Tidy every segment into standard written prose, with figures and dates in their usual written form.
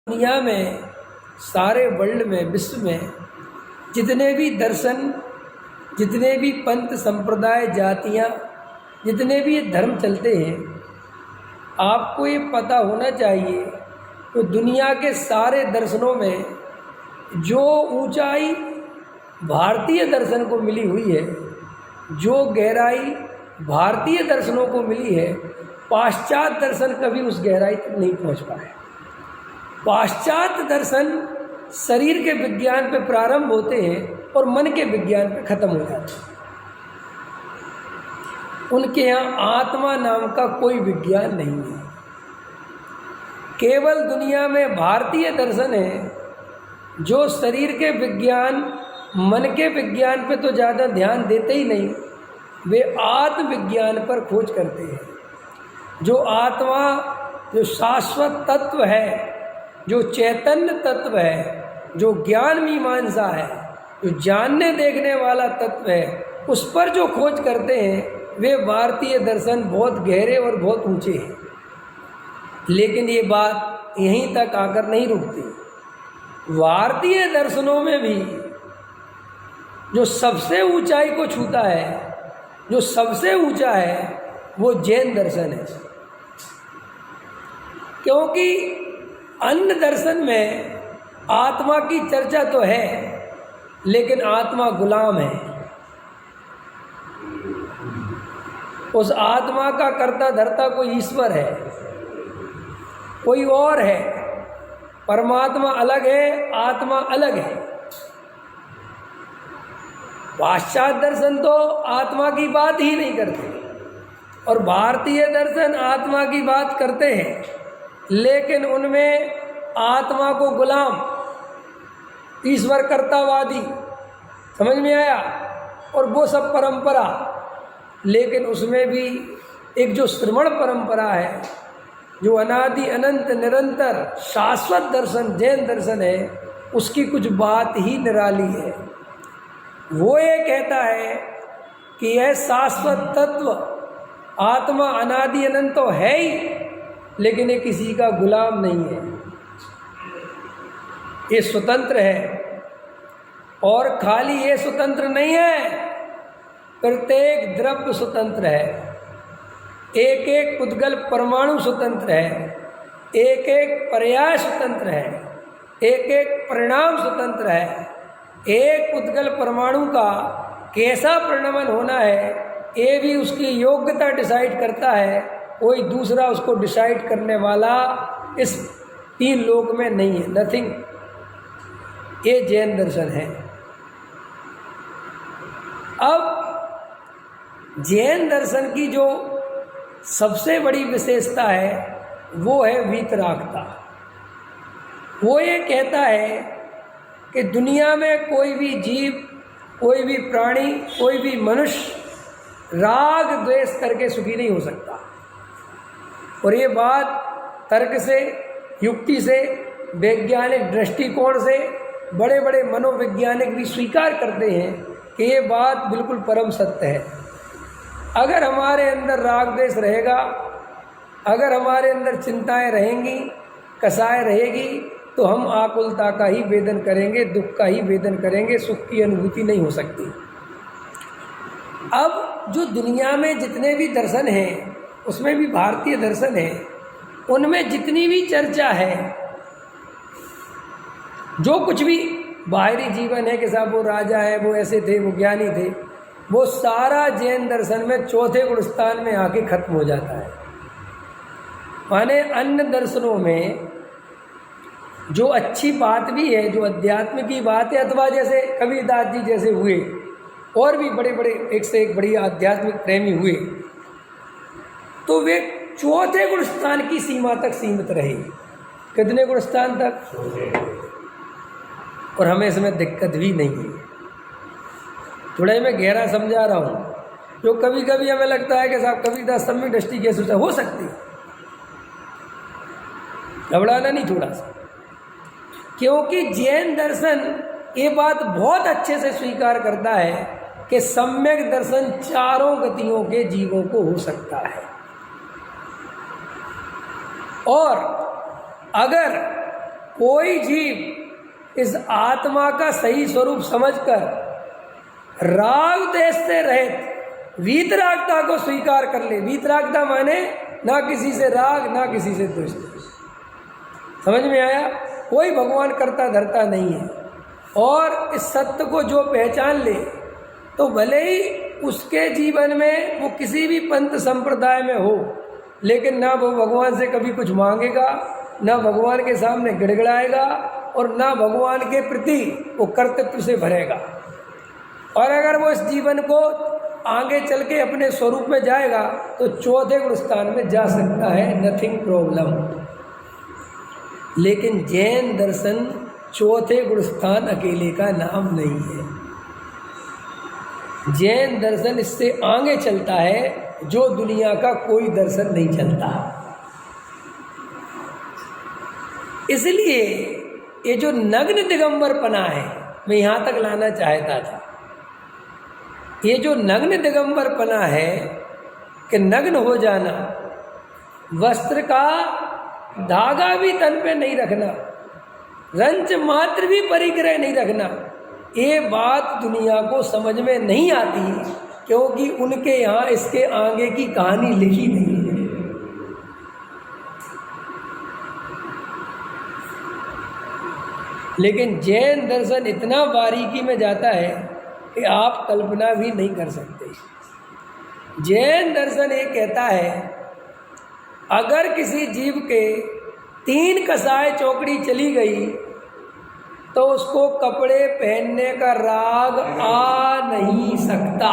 दुनिया में, सारे वर्ल्ड में, विश्व में जितने भी दर्शन, जितने भी पंथ, संप्रदाय, जातियाँ, जितने भी ये धर्म चलते हैं, आपको ये पता होना चाहिए तो दुनिया के सारे दर्शनों में जो ऊंचाई भारतीय दर्शन को मिली हुई है, जो गहराई भारतीय दर्शनों को मिली है, पाश्चात्य दर्शन कभी उस गहराई तक नहीं पहुंच पाए। पाश्चात्य दर्शन शरीर के विज्ञान पे प्रारंभ होते हैं और मन के विज्ञान पे खत्म हो जाते हैं। उनके यहाँ आत्मा नाम का कोई विज्ञान नहीं है। केवल दुनिया में भारतीय दर्शन है जो शरीर के विज्ञान, मन के विज्ञान पे तो ज़्यादा ध्यान देते ही नहीं, वे आत्मविज्ञान पर खोज करते हैं। जो आत्मा, जो शाश्वत तत्व है, जो चैतन्य तत्व है, जो ज्ञान मीमांसा है, जो जानने देखने वाला तत्व है, उस पर जो खोज करते हैं वे भारतीय दर्शन बहुत गहरे और बहुत ऊंचे हैं। लेकिन ये बात यहीं तक आकर नहीं रुकती। भारतीय दर्शनों में भी जो सबसे ऊंचाई को छूता है, जो सबसे ऊंचा है, वो जैन दर्शन है। क्योंकि अन्य दर्शन में आत्मा की चर्चा तो है, लेकिन आत्मा गुलाम है। उस आत्मा का कर्ता धर्ता कोई ईश्वर है, कोई और है। परमात्मा अलग है, आत्मा अलग है। पाश्चात्य दर्शन तो आत्मा की बात ही नहीं करते और भारतीय दर्शन आत्मा की बात करते हैं, लेकिन उनमें आत्मा को गुलाम, ईश्वर कर्तावादी, समझ में आया? और वो सब परंपरा, लेकिन उसमें भी एक जो श्रवण परंपरा है, जो अनादि अनंत निरंतर शाश्वत दर्शन जैन दर्शन है, उसकी कुछ बात ही निराली है। वो ये कहता है कि यह शाश्वत तत्व आत्मा अनादि अनंत तो है ही, लेकिन ये किसी का गुलाम नहीं है, ये स्वतंत्र है। और खाली ये स्वतंत्र नहीं है, प्रत्येक द्रव्य स्वतंत्र है, एक एक पुद्गल परमाणु स्वतंत्र है, एक एक पर्याय स्वतंत्र है, एक एक परिणाम स्वतंत्र है। एक पुद्गल परमाणु का कैसा परिणमन होना है, ये भी उसकी योग्यता डिसाइड करता है। कोई दूसरा उसको डिसाइड करने वाला इस तीन लोक में नहीं है, नथिंग। ये जैन दर्शन है। अब जैन दर्शन की जो सबसे बड़ी विशेषता है वो है वीतरागता। वो ये कहता है कि दुनिया में कोई भी जीव, कोई भी प्राणी, कोई भी मनुष्य राग द्वेष करके सुखी नहीं हो सकता। और ये बात तर्क से, युक्ति से, वैज्ञानिक दृष्टिकोण से बड़े बड़े मनोवैज्ञानिक भी स्वीकार करते हैं कि ये बात बिल्कुल परम सत्य है। अगर हमारे अंदर राग द्वेष रहेगा, अगर हमारे अंदर चिंताएं रहेंगी, कसाय रहेगी, तो हम आकुलता का ही वेदन करेंगे, दुख का ही वेदन करेंगे, सुख की अनुभूति नहीं हो सकती। अब जो दुनिया में जितने भी दर्शन हैं, उसमें भी भारतीय दर्शन है, उनमें जितनी भी चर्चा है, जो कुछ भी बाहरी जीवन है कि साहब वो राजा है, वो ऐसे थे, वो ज्ञानी थे, वो सारा जैन दर्शन में चौथे गुण स्थान में आके खत्म हो जाता है। माने अन्य दर्शनों में जो अच्छी बात भी है, जो अध्यात्म की बात है, अथवा जैसे कबीरदास जी जैसे हुए, और भी बड़े बड़े एक से एक बड़ी आध्यात्मिक प्रेमी हुए, तो वे चौथे गुण स्थान की सीमा तक सीमित रहे। कितने गुण स्थान तक? और हमें इसमें दिक्कत भी नहीं है। थोड़ा मैं गहरा समझा रहा हूँ। जो कभी कभी हमें लगता है कि साहब कबीरदास सम्यक दृष्टि कैसे हो सकती, घबराना नहीं थोड़ा सा, क्योंकि जैन दर्शन ये बात बहुत अच्छे से स्वीकार करता है कि सम्यक दर्शन चारों गतियों के जीवों को हो सकता है। और अगर कोई जीव इस आत्मा का सही स्वरूप समझकर राग देश से रहित वीतरागता को स्वीकार कर ले। वीतरागता माने ना किसी से राग ना किसी से द्वेष। समझ में आया? कोई भगवान करता धरता नहीं है। और इस सत्य को जो पहचान ले तो भले ही उसके जीवन में वो किसी भी पंथ संप्रदाय में हो, लेकिन ना वो भगवान से कभी कुछ मांगेगा, ना भगवान के सामने गिड़गिड़ाएगा और ना भगवान के प्रति वो कर्तव्य से भरेगा। और अगर वो इस जीवन को आगे चल के अपने स्वरूप में जाएगा तो चौथे गुण स्थान में जा सकता है, नथिंग प्रॉब्लम। लेकिन जैन दर्शन चौथे गुण स्थान अकेले का नाम नहीं है। जैन दर्शन इससे आगे चलता है जो दुनिया का कोई दर्शन नहीं चलता। इसलिए ये जो नग्न दिगंबरपना है, मैं यहाँ तक लाना चाहता था। ये जो नग्न दिगंबरपना है कि नग्न हो जाना, वस्त्र का धागा भी तन पे नहीं रखना, रंच मात्र भी परिग्रह नहीं रखना, ये बात दुनिया को समझ में नहीं आती, क्योंकि उनके यहाँ इसके आगे की कहानी लिखी नहीं है। लेकिन जैन दर्शन इतना बारीकी में जाता है कि आप कल्पना भी नहीं कर सकते। जैन दर्शन ये कहता है, अगर किसी जीव के 3 कसाय चौकड़ी चली गई तो उसको कपड़े पहनने का राग आ नहीं सकता।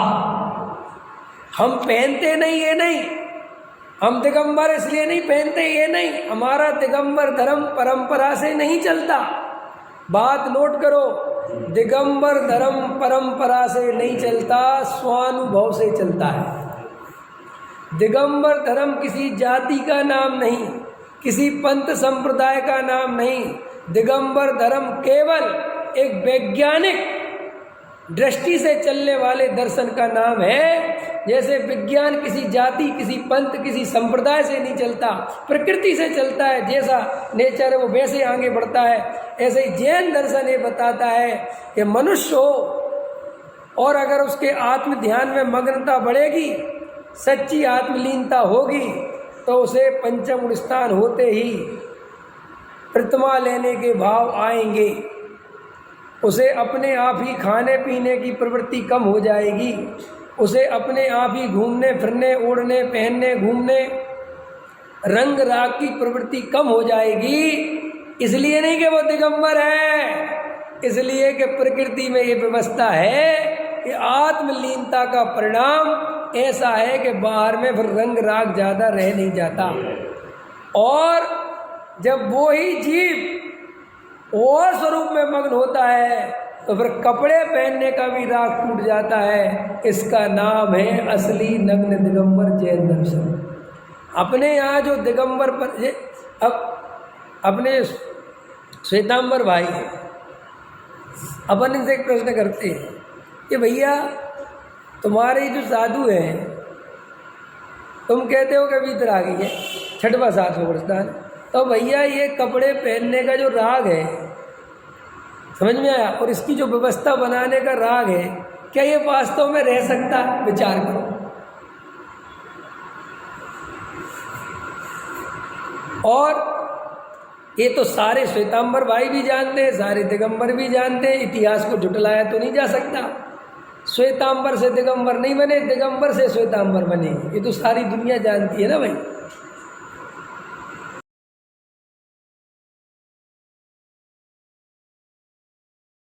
हम पहनते नहीं, ये नहीं, हम दिगंबर इसलिए नहीं पहनते, ये नहीं, हमारा दिगंबर धर्म परंपरा से नहीं चलता। बात नोट करो, दिगंबर धर्म परंपरा से नहीं चलता, स्वानुभव से चलता है। दिगंबर धर्म किसी जाति का नाम नहीं, किसी पंथ संप्रदाय का नाम नहीं। दिगंबर धर्म केवल एक वैज्ञानिक दृष्टि से चलने वाले दर्शन का नाम है। जैसे विज्ञान किसी जाति, किसी पंथ, किसी संप्रदाय से नहीं चलता, प्रकृति से चलता है। जैसा नेचर है वो वैसे आगे बढ़ता है। ऐसे ही जैन दर्शन ये बताता है कि मनुष्य हो और अगर उसके आत्म ध्यान में मग्नता बढ़ेगी, सच्ची आत्मलीनता होगी, तो उसे पंचम गुण स्थान होते ही प्रतिमा लेने के भाव आएंगे। उसे अपने आप ही खाने पीने की प्रवृत्ति कम हो जाएगी। उसे अपने आप ही घूमने फिरने, ओढ़ने पहनने, घूमने, रंग राग की प्रवृत्ति कम हो जाएगी। इसलिए नहीं कि वो दिगंबर है, इसलिए कि प्रकृति में ये व्यवस्था है कि आत्मलीनता का परिणाम ऐसा है कि बाहर में फिर रंग राग ज़्यादा रह नहीं जाता। और जब वो ही जीव और स्वरूप में मग्न होता है तो फिर कपड़े पहनने का भी राग टूट जाता है। इसका नाम है असली नग्न दिगंबर जैन दर्शन। अपने यहाँ जो दिगंबर पर अब अपने श्वेतांबर भाई हैं, अपन इनसे एक प्रश्न करते हैं कि भैया तुम्हारे जो साधु हैं, तुम कहते हो कि वीतरागी है, 6वां 7वां गुण, तो भैया ये कपड़े पहनने का जो राग है, समझ में आया, और इसकी जो व्यवस्था बनाने का राग है, क्या ये वास्तव में रह सकता? विचार करो। और ये तो सारे श्वेतांबर भाई भी जानते हैं, सारे दिगंबर भी जानते हैं, इतिहास को झुटलाया तो नहीं जा सकता। श्वेतांबर से दिगंबर नहीं बने, दिगंबर से श्वेतांबर बने, ये तो सारी दुनिया जानती है ना भाई।